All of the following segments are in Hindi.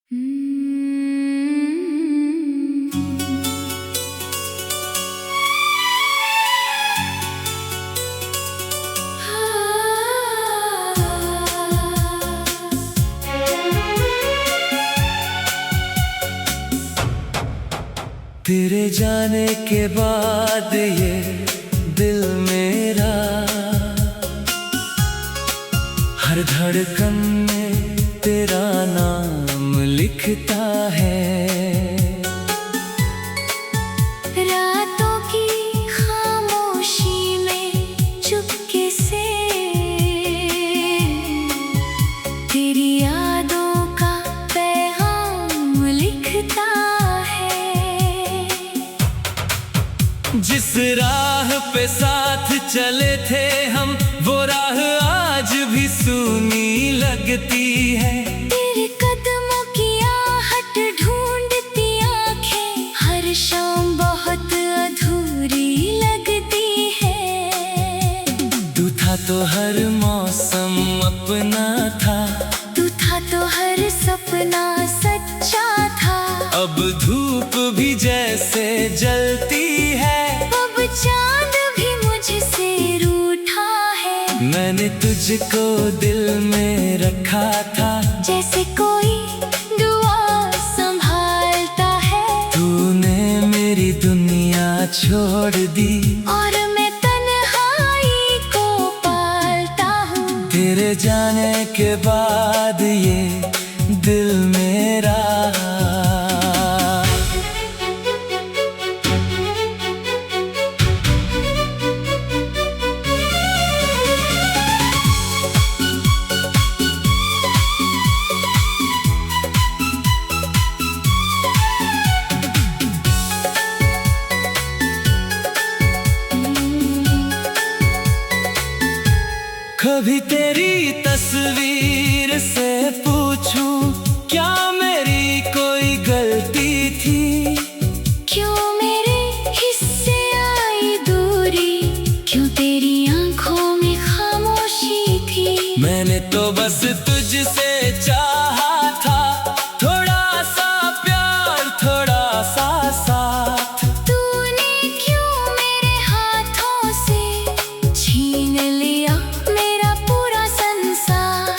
तेरे जाने के बाद ये दिल मेरा हर धड़कन में तेरा नाम लिखता है। रातों की खामोशी में चुपके से तेरी यादों का पैगाम लिखता है। जिस राह पे साथ चले थे हम, वो राह आज भी सूनी लगती है। तेरे कदमों की आहट ढूंढती आंखें हर शाम बहुत अधूरी लगती है। तू था तो हर मौसम अपना था, तू था तो हर सपना सच्चा था। अब धूप भी जैसे जलती है, अब चांद भी मुझसे रूठा है। मैंने तुझको दिल में रखा था, जैसे कोई दुआ संभालता है। तूने मेरी दुनिया छोड़ दी और मैं तन्हाई को पालता हूँ। तेरे जाने के बाद ये दिल मेरा। कभी तेरी तस्वीर से पूछूं, क्या मेरी कोई गलती थी? क्यों मेरे हिस्से आई दूरी, क्यों तेरी आंखों में खामोशी थी। मैंने तो बस तुझसे चाहा था, थोड़ा सा प्यार, थोड़ा सा साथ। तूने क्यों मेरे हाथों से छीन लिया मेरा पूरा संसार।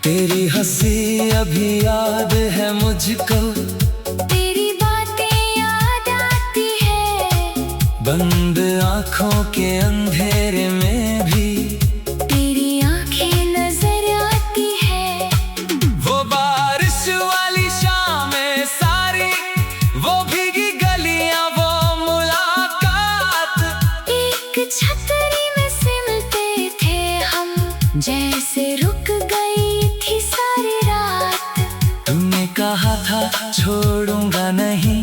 तेरी हंसी अभी याद है मुझको, तेरी बातें याद आती है। बंद आँखों के अंधेरे में भी तेरी आंखें नजर आती है। वो बारिश वाली शामें सारी, वो भीगी गलियां, वो मुलाकात। एक छतरी में सिमटे थे हम, जैसे रुक गई थी सारी रात। तुमने कहा था छोड़ूंगा नहीं,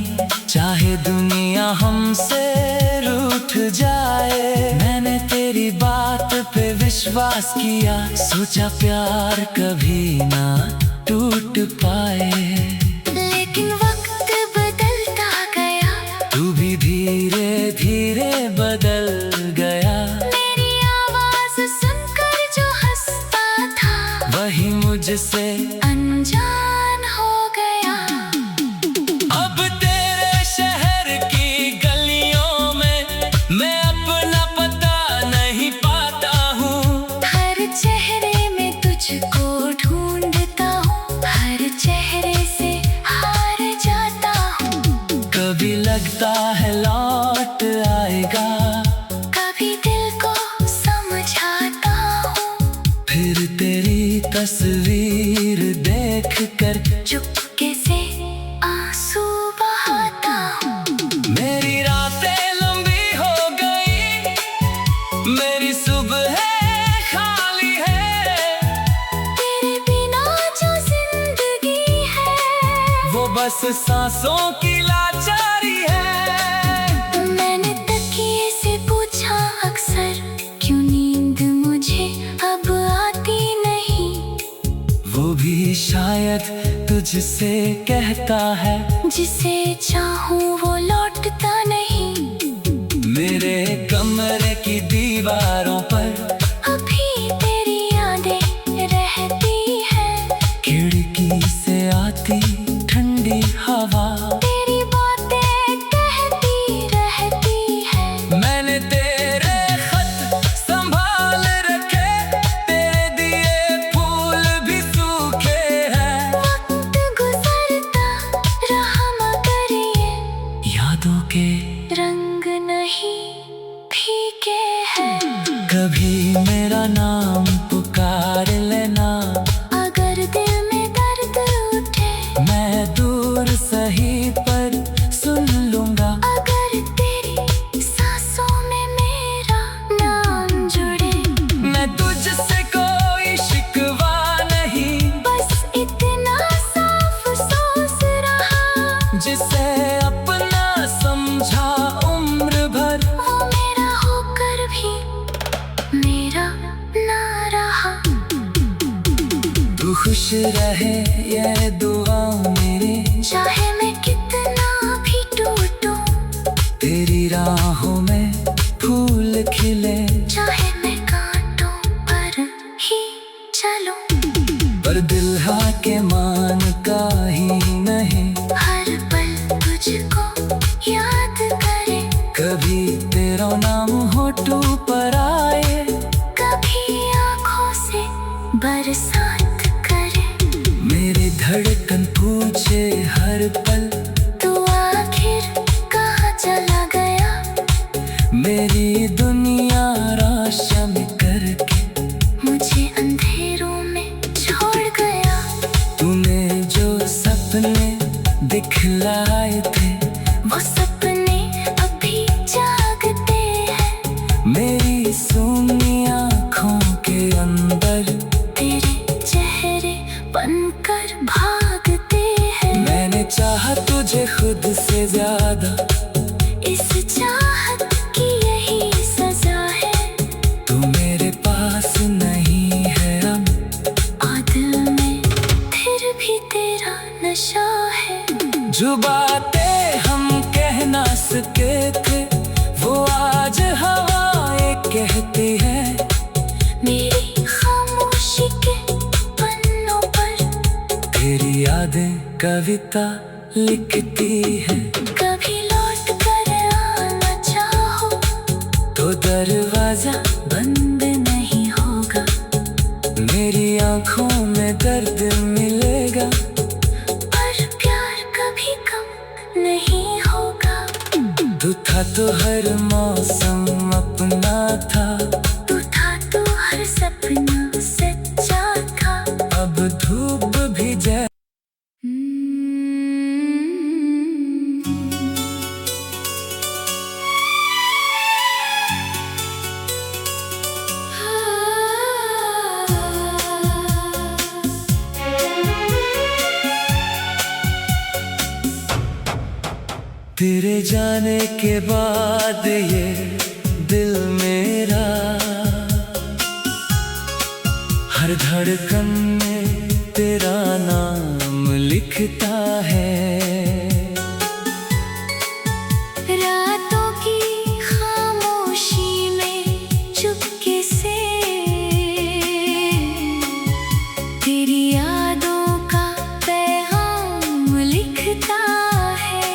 चाहे दुनिया हमसे रूठ जाए। मैंने तेरी बात पे विश्वास किया, सोचा प्यार कभी ना टूट पाए। लेकिन वक्त बदलता गया, तू भी धीरे धीरे बदल गया। मेरी आवाज सुनकर जो हंसता था, वही मुझसे अनजान हो गया। अब तेरे शहर की गलियों में मैं अपना पता नहीं पाता हूँ। हर चेहरे में तुझको ढूंढता हूँ, हर चेहरे से हार जाता हूँ। कभी लगता है लौट आएगा, कभी दिल को समझाता हूँ। फिर तेरी तस्वीर देख कर चुपके से आंसू बहाता हूँ। मेरी रातें लंबी हो गई, मेरी सुबह खाली है। तेरे बिना जो जिंदगी है, वो बस सांसों की लाचारी है। मैंने तकिए से पूछा अक्सर, क्यों नींद मुझे अब आती नहीं। वो भी शायद तुझसे कहता है, जिसे चाहूँ वो लौटता नहीं। मेरे कमरे की दीवारों पर अभी तेरी यादें रहती हैं। खिड़की से आती जिसे अपना समझा उम्र भर, वो मेरा होकर भी मेरा ना रहा। तू खुश रहे ये दुआ मेरी, चाहे मैं कितना भी टूटूं, तेरी राहों में फूल खिले, चाहे मैं कांटों पर ही चलूं। पर दिल हा के मान का ही नहीं, हर पल तुझको याद करे, कभी तेरा नाम होठों पर आए, कभी आँखों से बरसात करे। मेरी धड़कन पूछे हर पल, तू आखिर कहाँ चला गया। मेरी दुनिया रोशन करके मुझे अंधेरों में छोड़ गया। तूने जो सपने दिखलाए थे, वो सपने अभी जागते हैं। मेरी सूनी आँखों के अंदर तेरे चेहरे बनकर भागते हैं। मैंने चाहा तुझे खुद से ज्यादा, इस चाहत की यही सजा है। तू मेरे पास नहीं है अब, और दिल में फिर भी तेरा नशा है। जो बातें हम कह ना सके थे, वो आज हवाएं कहती है। मेरी खामोशी के पन्नों पर तेरी यादें कविता लिखती है। कभी लौट कर आना चाहो तो दरवाजा बंद नहीं होगा। मेरी आंखों में दर्द मिलेगा, पर प्यार कभी कम नहीं होगा। तू था तो हर मौसम अपना था, तू था तो हर सपना सच्चा था। अब धूप भी जै तेरे जाने के बाद ये दिल मेरा हर धड़कन में तेरा नाम लिखता है। रातों की खामोशी में चुपके से तेरी यादों का पैगाम लिखता है।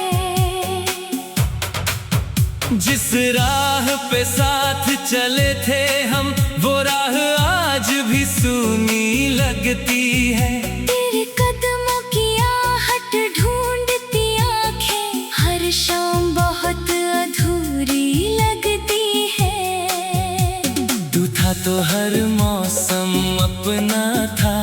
जिस राह पे साथ चले थे हम, वो राह आज भी सूनी लगती है। तेरे कदमों की आहट ढूंढती आंखें हर शाम बहुत अधूरी लगती है। तू था तो हर मौसम अपना था,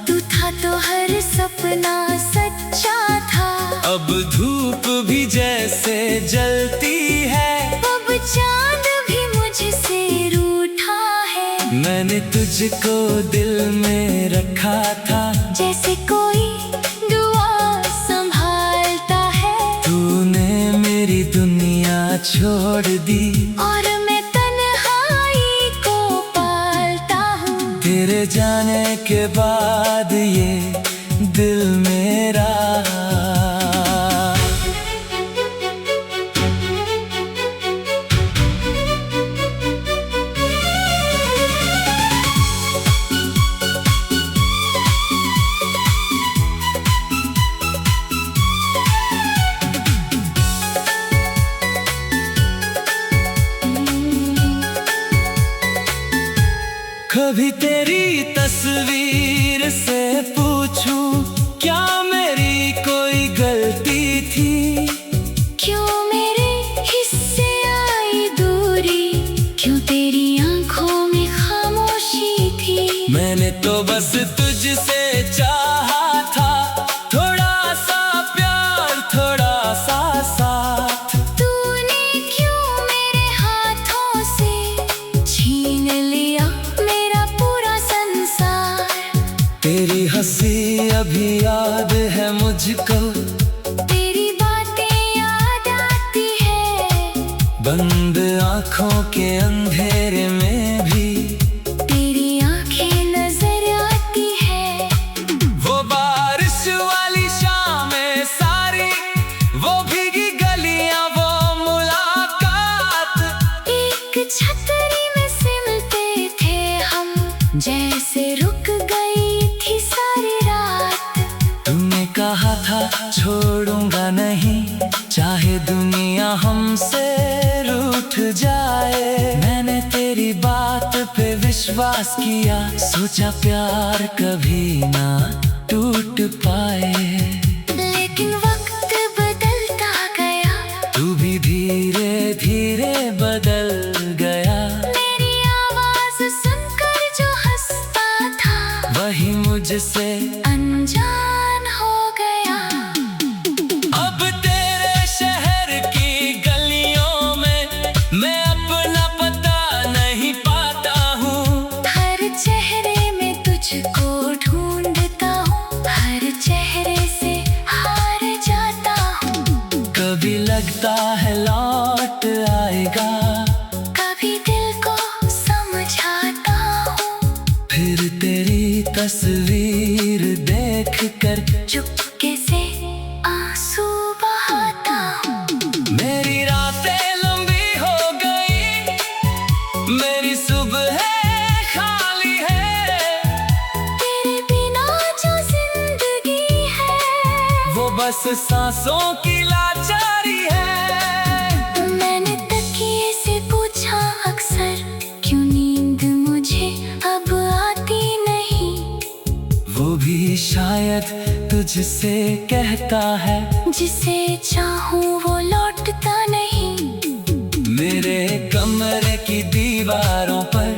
तू था तो हर सपना सच्चा था। अब धूप भी जैसे जलती है, अब चांद भी मुझसे रूठा है। मैंने तुझको दिल में रखा था, जैसे कोई दुआ संभालता है। तूने मेरी दुनिया छोड़ दी, और मैं तन्हाई को पालता हूँ। तेरे जाने के बाद ये दिल मेरा कभी तेरी तस्वीर से पूछूं, क्या मेरी कोई गलती थी। क्यों मेरे हिस्से आई दूरी, क्यों तेरी आंखों में खामोशी थी। मैंने तो बस तुझसे चाहा था, थोड़ा सा प्यार थोड़ा सा साथ। तूने क्यों मेरे हाथों से छीन लिया मेरा पूरा संसार। तेरी हंसी अभी याद है मुझको, तेरी बात कहा था छोड़ूंगा नहीं, चाहे दुनिया हमसे रूठ जाए। मैंने तेरी बात पे विश्वास किया, सोचा प्यार कभी ना टूट पाए। लेकिन वक्त बदलता गया, तू भी धीरे धीरे बदल गया। मेरी आवाज सुनकर जो हंसता था, वही मुझसे अनजान हो गया। अब तेरे शहर की गलियों में मैं अपना पता नहीं पाता हूँ। हर चेहरे में तुझको ढूंढता हूँ, हर चेहरे से हार जाता हूँ। कभी लगता है लौट आएगा, कभी दिल को समझाता हूँ, फिर तेरी तस्वीर देख कर चुपके से आंसू बहाता हूँ। मेरी रातें लंबी हो गई, मेरी सुबह खाली है। तेरे बिना जो जिंदगी है, वो बस सांसों की लाचारी है। मैंने तकिए से पूछा अक्सर, क्यों नींद मुझे अब आती नहीं। वो भी शायद तुझसे कहता है, जिसे चाहूँ वो लौटता नहीं। मेरे कमरे की दीवारों पर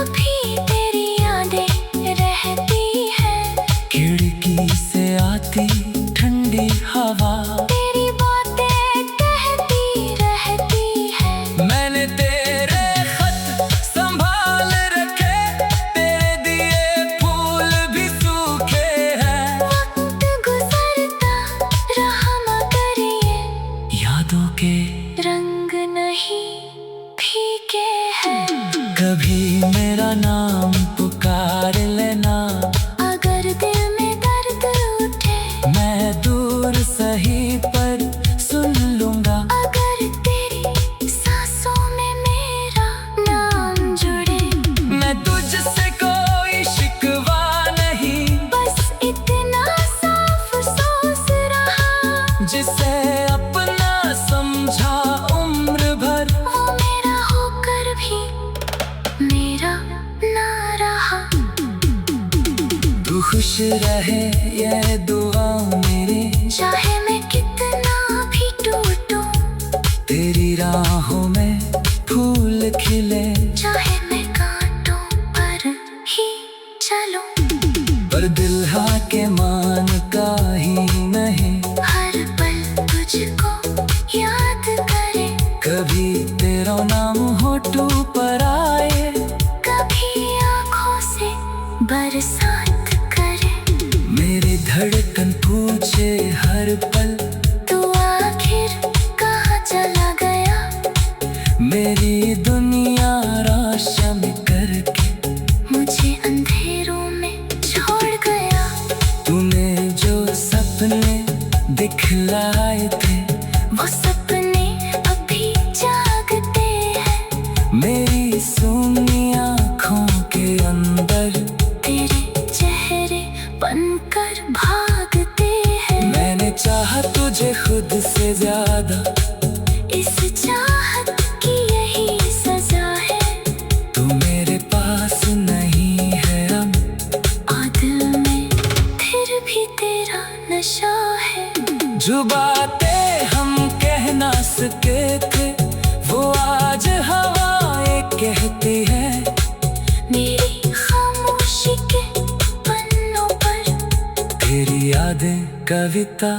अभी तेरी यादें रहती है, खिड़की से आती ठंडी हवा। तेरी बातें कहती रहती है। मैंने तेरे खत संभाल रखे, तेरे दिए फूल भी सूखे हैं। वक्त गुजरता रहा मगर ये यादों के रंग नहीं फीके हैं। कभी मेरा नाम पुकार लेना, अगर दिल में दर्द उठे, मैं दूर सही पर सुन लूंगा। अगर तेरी सांसों में मेरा नाम जुड़े, मैं तुझसे कोई शिकवा नहीं, बस इतना साफ सोच रहा। जिसे अपना समझा उम्र भर, वो मेरा होकर भी मेरा ना रहा। तू खुश रहे ये दुआ मेरी, चाहे मैं कितना भी टूटूं, तेरी राहों में फूल खिले। चाहे मैं कांटों पर ही चलूं, पर दिल के मान का ही नहीं, हर पल तुझको याद करे। कभी तेरा नाम होठों पर आए, कभी आँखों से बरसात करे। मेरी धड़कन पूछे हर पल, तू आखिर कहाँ चला गया। मेरी दुनिया रोशन करके मुझे अंधेरों में छोड़ गया। तूने जो सपने दिखलाए थे, वो सपने अभी जागते हैं। मेरी सूनी आँखों के अंदर तेरे चेहरे बनकर भागते हैं। मैंने चाहा तुझे खुद से ज्यादा, इस चाहत की यही सजा है। तू मेरे पास नहीं है अब, और दिल में फिर भी तेरा नशा है। जो बातें हम कह ना सके थे, वो आज हवाएं कहती है। मेरी खामोशी के पन्नों पर तेरी यादें कविता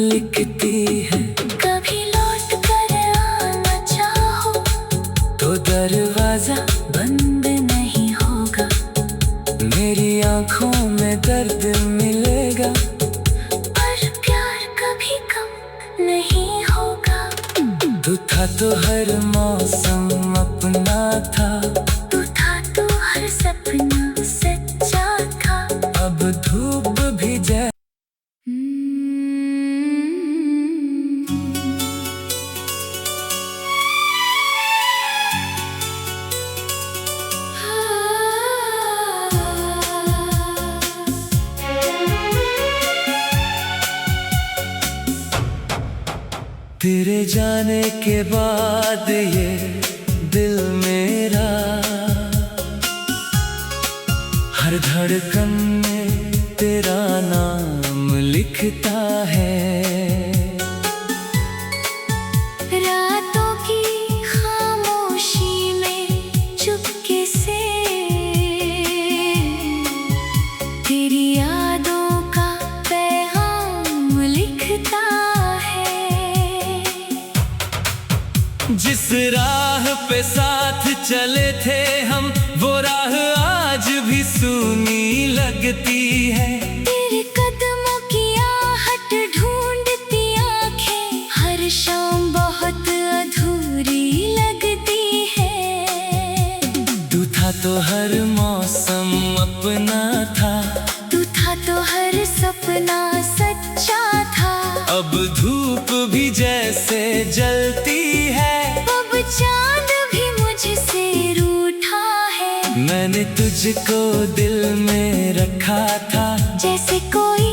लिखती है। कभी लौट कर आना चाहो, तो दरवाजा बंद नहीं होगा। मेरी आंखों में दर्द मिलेगा, पर प्यार कभी कम नहीं होगा। तू था तो हर मौसम अपना था, तू था तो हर सपना सच्चा था। अब धूप भी जाए। तेरे जाने के बाद ये दिल मेरा हर धड़कन में तेरा नाम लिखता है। रातों की खामोशी में चुपके से तेरी यादों का पैगाम लिखता है। जिस राह पे साथ चले थे हम, वो राह आज भी सूनी लगती है। तेरे कदमों की आहट ढूंढती आंखें हर शाम बहुत अधूरी लगती है। तू था तो हर मौसम अपना था, तू था तो हर सपना सच्चा था। अब धूप भी जैसे जलती है, अब चांद भी मुझसे रूठा है। मैंने तुझको दिल में रखा था, जैसे कोई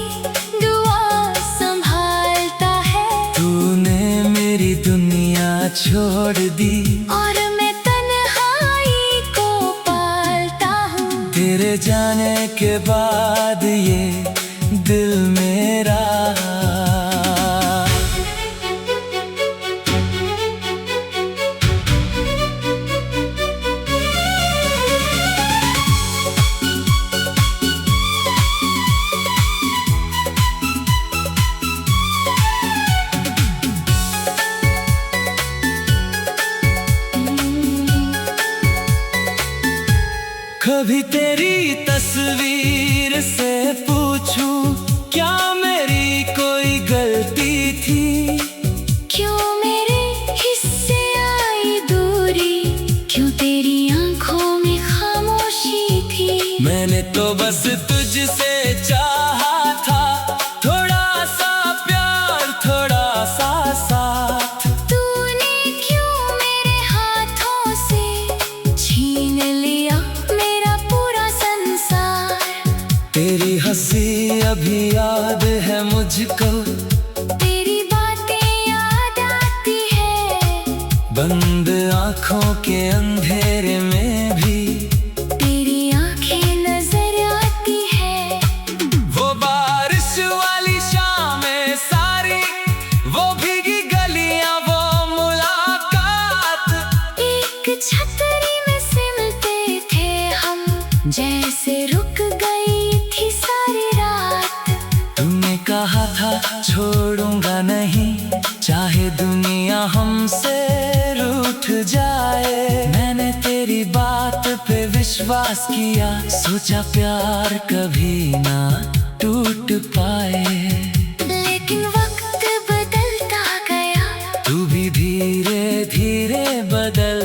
दुआ संभालता है। तूने मेरी दुनिया छोड़ दी और मैं तन्हाई को पालता हूँ। तेरे जाने के बाद ये दिल मेरा। कभी तेरी तस्वीर से पूछूं, क्या मेरी कोई गलती थी? क्यों मेरे हिस्से आई दूरी, क्यों तेरी आंखों में खामोशी थी। मैंने तो बस तुझसे चाहा था, थोड़ा सा प्यार थोड़ा सा साथ। तूने क्यों मेरे हाथों से छीन लिया मेरा पूरा संसार। तेरी हंसी अभी याद है मुझको, तेरी बातें याद आती है। बंद आँखों के अंधेरे में भी तेरी आंखें नजर आती है। वो बारिश वाली शामें सारी, वो भीगी गलियां, वो मुलाकात। एक छतरी में सिमटे थे हम, जैसे रुक गई थी सारी रात। तुमने कहा था छोड़ूंगा नहीं, चाहे दुनिया हमसे रूठ जाए। मैंने तेरी बात पे विश्वास किया, सोचा प्यार कभी ना टूट पाए। लेकिन वक्त बदलता गया, तू भी धीरे धीरे बदल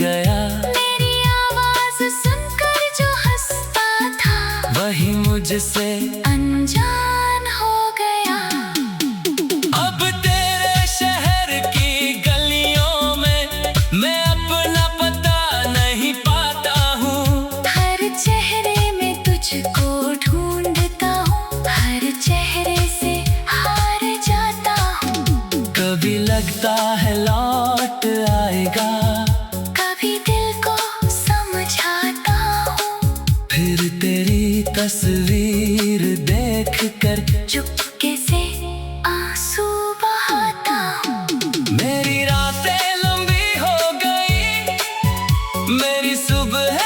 गया। मेरी आवाज सुनकर जो हंसता था, वही मुझसे अनजान हो गया। अब तेरे शहर की गलियों में मैं अपना पता नहीं पाता हूँ। हर चेहरे में तुझको ढूंढता हूँ, हर चेहरे से हार जाता हूँ। कभी लगता है लौट आएगा, कभी दिल को समझाता हूँ। फिर तेरी तस्वीर देख कर चुपके से आंसू बहाता हूँ। मेरी रातें लंबी हो गई, मेरी सुबह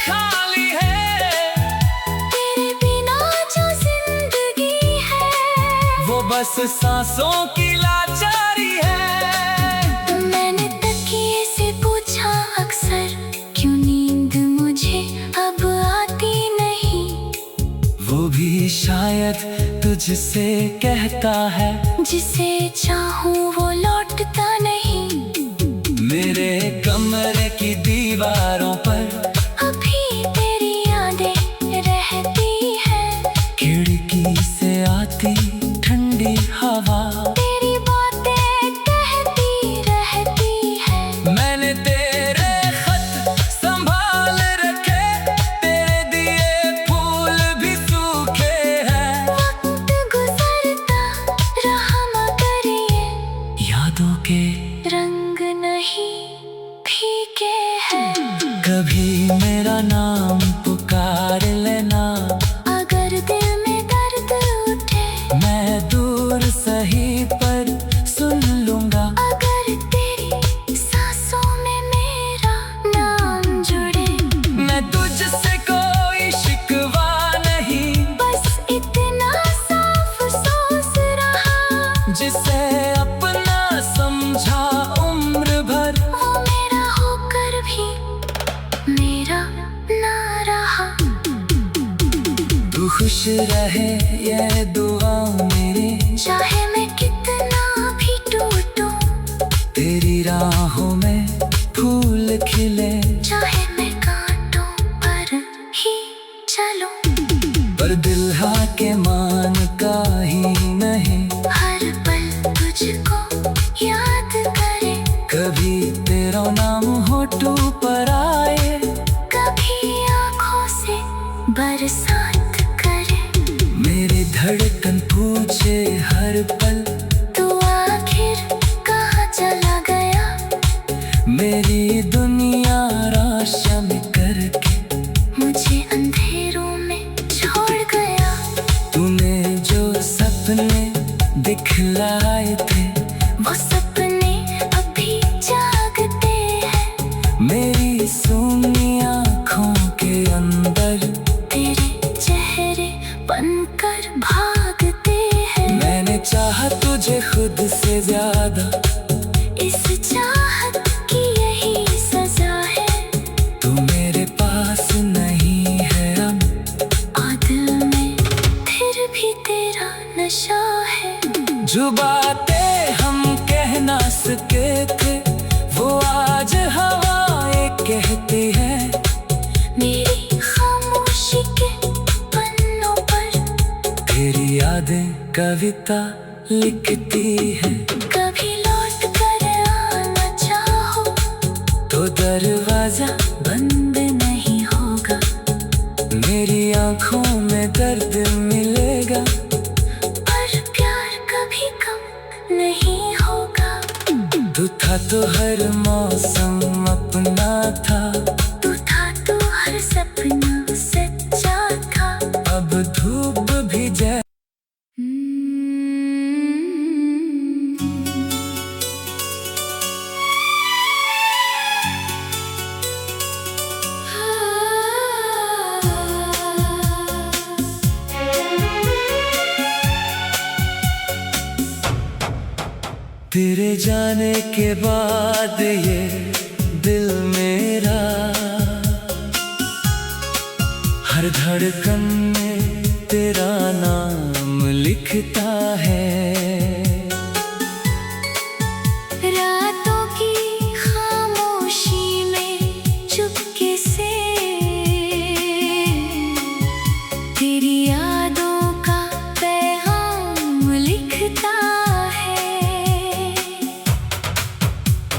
खाली है। तेरे बिना जो जिंदगी है, वो बस सांसों की लाचारी है। मैंने तकिए से पूछा अक्सर, क्यों नींद मुझे अब आती नहीं। वो भी शायद तुझसे कहता है, जिसे चाहूं वो लौटता नहीं। मेरे कमरे की दीवारों पर अभी तेरी यादें रहती हैं। खिड़की से आती ठंडी हवा, तेरी बातें कहती रहती हैं। मैंने तेरे खत संभाल रखे, तेरे दिए फूल भी सूखे हैं। वक्त गुजरता रहा मगर ये यादों दूर सही पर सुन लूंगा। अगर तेरी सांसों में मेरा नाम जुड़े, मैं तुझसे कोई शिकवा नहीं, बस इतना साफ सोच रहा, जिसे अपना समझा उम्र भर, वो मेरा होकर भी मेरा ना रहा। तू खुश रहे ये दुआ मेरी, चाहे मैं कितना भी टूटूं, तेरी राहों में फूल खिले, चाहे मैं कांटों पर ही चलूं, पर दिल के मान का ही नहीं, हर पल तुझको याद करे, कभी तेरा नाम होठों पर आए, कभी आँखों से बरसात करे। मेरी धड़कन पूछे हर पल, तू आखिर कहाँ चला गया, मेरी दुनिया रोशन करके मुझे अंधेरों में छोड़ गया। तूने जो सपने दिखलाए थे, वो सपने अभी जागते हैं, मेरी सूनी आँखों के अंदर तेरे चेहरे बनकर भागते हैं। मैंने चाहा तुझे खुद से ज्यादा, इस चाहत की यही सजा है, तू मेरे पास नहीं है अब, और दिल में फिर भी तेरा नशा है। जो बातें हम कह ना सके थे, वो आज हवाएं कहती है, मेरी खामोशी के पन्नों पर तेरी यादें कविता लिखती है। कभी लौट कर आना चाहो, तो दरवाजा बंद नहीं होगा, मेरी आंखों में दर्द मिलेगा, पर प्यार कभी कम नहीं होगा। तू था तो हर मौसम अपना था, तू था तो हर सपना सच्चा था। अब धूप भी जै तेरे जाने के बाद ये दिल मेरा हर धड़कन में तेरा नाम लिखता है। रातों की खामोशी में चुपके से तेरी यादों का पैगाम लिखता है।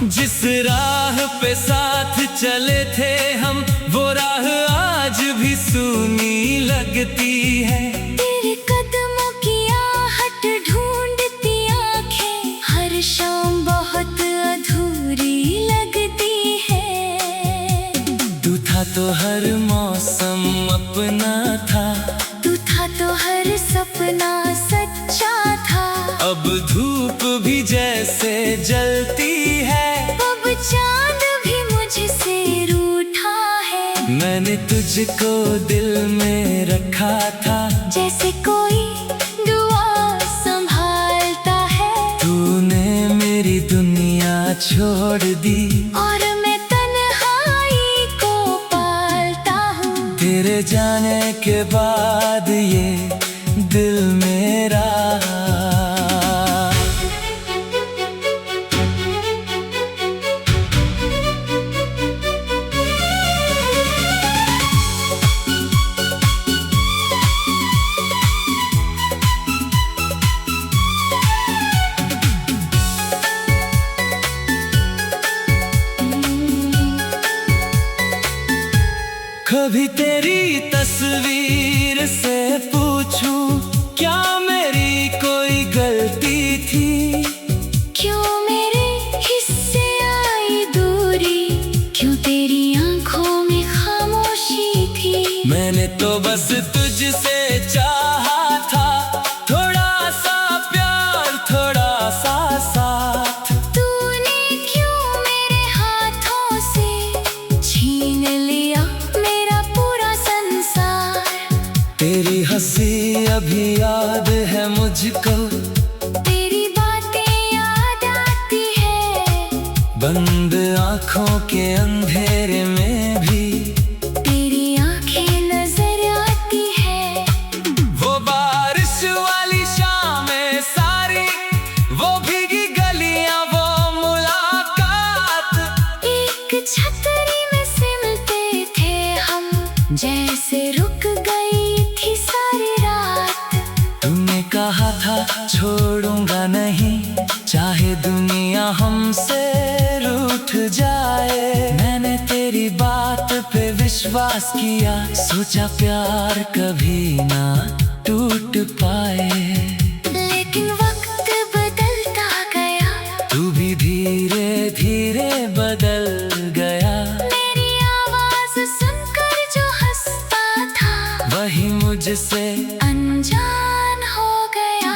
जिस राह पे साथ चले थे हम, वो राह आज भी सूनी लगती है। तेरे कदमों की आहट ढूंढती आंखें हर शाम बहुत अधूरी लगती है। तू था तो हर मौसम अपना था, तू था तो हर सपना सच्चा था। अब धूप भी जैसे जलती है, अब चांद भी मुझसे रूठा है। मैंने तुझको दिल में रखा था, जैसे कोई दुआ संभालता है। तूने मेरी दुनिया छोड़ दी, और मैं तन्हाई को पालता हूँ। तेरे जाने के बाद ये दिल मेरा कभी तेरी तस्वीर से पूछूं, क्या मेरी कोई गलती थी? क्यों मेरे हिस्से आई दूरी, क्यों तेरी आंखों में खामोशी थी। मैंने तो बस तुझसे चाहा था थोड़ा सा प्यार, आँखों के अंधेरे में भी तेरी आंखें नजर आती है। वो बारिश वाली शामें सारी, वो भीगी गलियां, वो मुलाकात। एक छतरी में सिमटे थे हम, जैसे रुक गई थी सारी रात। तुमने कहा था छोड़ूंगा नहीं, चाहे दुनिया हमसे रूठ जाए। मैंने तेरी बात पे विश्वास किया, सोचा प्यार कभी ना टूट पाए। लेकिन वक्त बदलता गया, तू भी धीरे धीरे बदल गया। मेरी आवाज सुनकर जो हंसता था, वही मुझसे अनजान हो गया।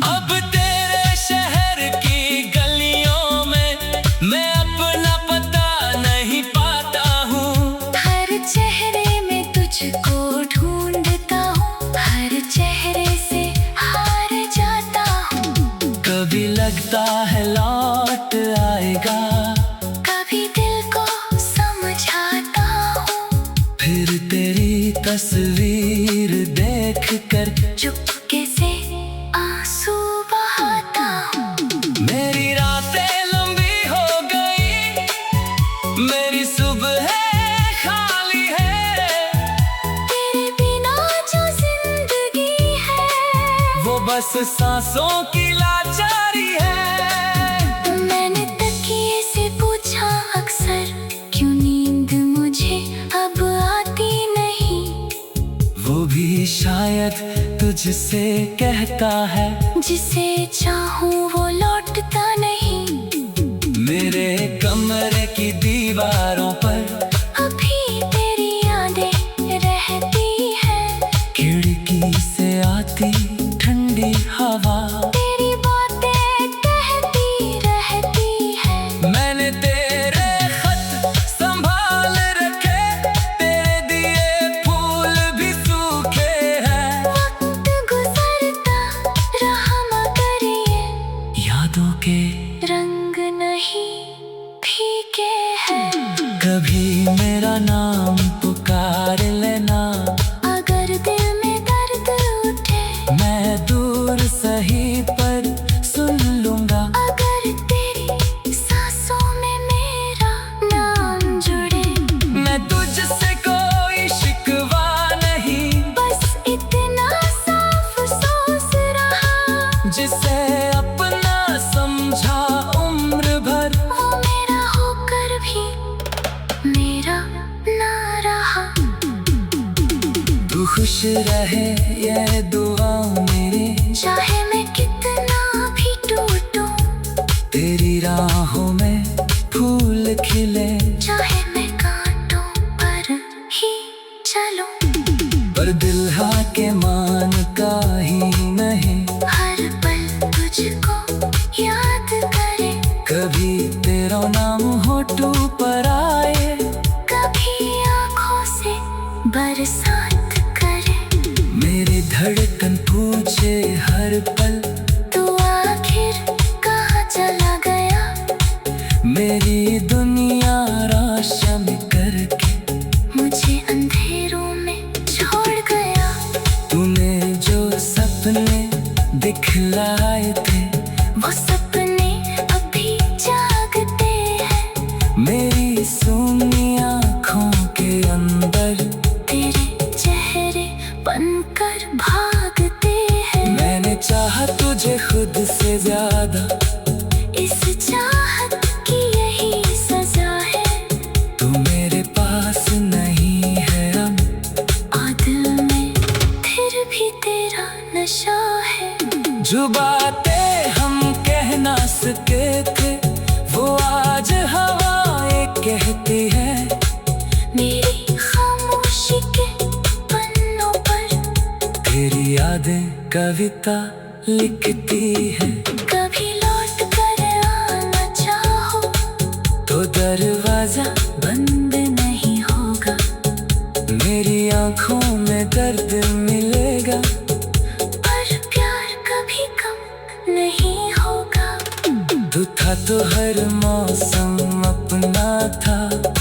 अब तेरे शहर की गलियों में मैं अपना पता नहीं पाता हूँ। हर चेहरे में तुझको ढूंढता हूँ, हर चेहरे से हार जाता हूँ। कभी लगता है लौट आएगा, कभी दिल को समझाता हूँ, फिर तेरी तस्वीर देख कर चुपके से आंसू बहाता हूँ। मेरी रातें लंबी हो गई, मेरी सुबह खाली है। तेरे बिना जो जिंदगी है, वो बस सांसों की लाचारी है। मैंने तकिए से पूछा अक्सर, क्यों नींद मुझे अब आती नहीं। वो भी शायद तुझसे कहता है, जिसे चाहूँ वो लौटता नहीं। मेरे कमरे की दीवारों पर अभी तेरी यादें रहती हैं, खिड़की से आती ठंडी हवा। तेरी बातें कहती रहती हैं। मैंने तेरे खत संभाल रखे, तेरे दिए फूल भी सूखे हैं। वक्त गुजरता रहा मगर ये यादों के रंग नहीं फीके हैं। कभी मेरा नाम पुकार लेना, अगर दिल में दर्द उठे, मैं दूर सही पर सुन लूंगा। अगर तेरी सांसों में मेरा नाम जुड़े, मैं तुझसे कोई शिकवा नहीं, बस इतना साफ सोच रहा। जिसे अपना समझा उम्र भर, वो मेरा होकर भी मेरा ना रहा। तू खुश रहे ये दुआ मेरी, चाहे मैं कितना भी टूटूं, तेरी राहों में फूल खिले। चाहे मैं कांटों पर ही चलूं, पर दिल हा के मान का ही नहीं, हर पल तुझको याद करे। कभी तेरा नाम होठों पर आए, कभी आंखों से बरसात करे। मेरी धड़कन पूछे हर पल, तू आखिर कहाँ चला गया। मेरी दुनिया रोशन करके मुझे अंधेरों में छोड़ गया। तूने जो सपने दिखलाए थे, वो सपने अभी जागते हैं। मेरी सूनी आँखों के अंदर तेरे चेहरे बनकर भागते हैं। मैंने चाहा तुझे खुद से ज्यादा, इस चाहत की यही सजा है। तू मेरे पास नहीं है अब, और दिल में फिर भी तेरा नशा है। जो बातें हम कह ना सके थे, वो आज हवाएं कहती है। मेरी खामोशी के पन्नों पर तेरी यादें कविता लिखती है। कभी लौट कर आना चाहो, तो दरवाजा बंद नहीं होगा, मेरी आँखों में दर्द मिलेगा। पर प्यार कभी कम नहीं होगा। था तो हर मौसम अपना था।